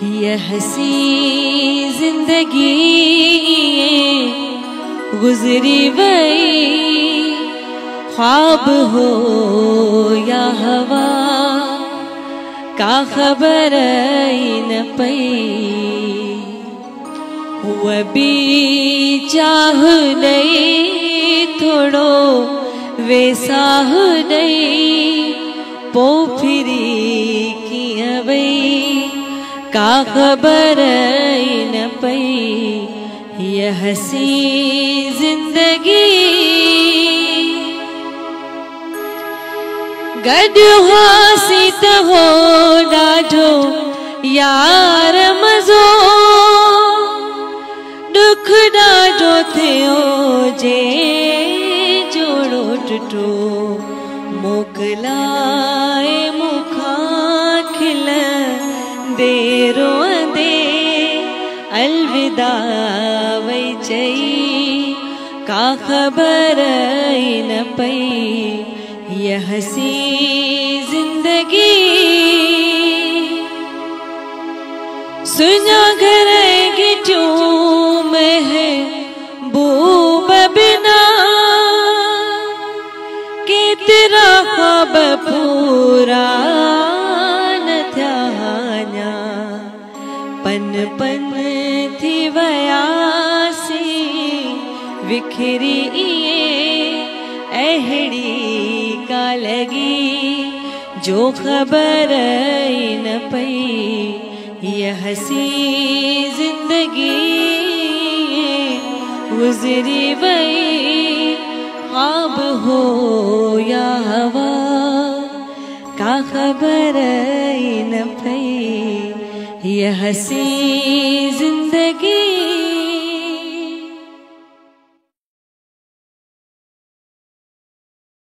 ये हसी जिंदगी गुजरी वही ख्वाब हो या हवा का खबर न पई हुआ भी चाह नहीं थोड़ो वैसाह नहीं पो फिरी की अवई का खबर न पई ये हसी जिंदगी गॾु हासी त हो ॾाढो यार मज़ो दुख ॾाढो थियो जे जोड़ो टुटो मोकिलाए मुखां खिल दे रोंदे अलविदा वई चई का खबर न पई ये हसी जिंदगी सुना घर गिटूं महबूब बिना केतिरा ख्वाब पूरा न थिया पन पन थी वयासी विखरी अहिड़ी का लगी जो खबर न पई ये हसी जिंदगी गुजरी वही ख्वाब हो या हवा का खबर न पई ये हसी जिंदगी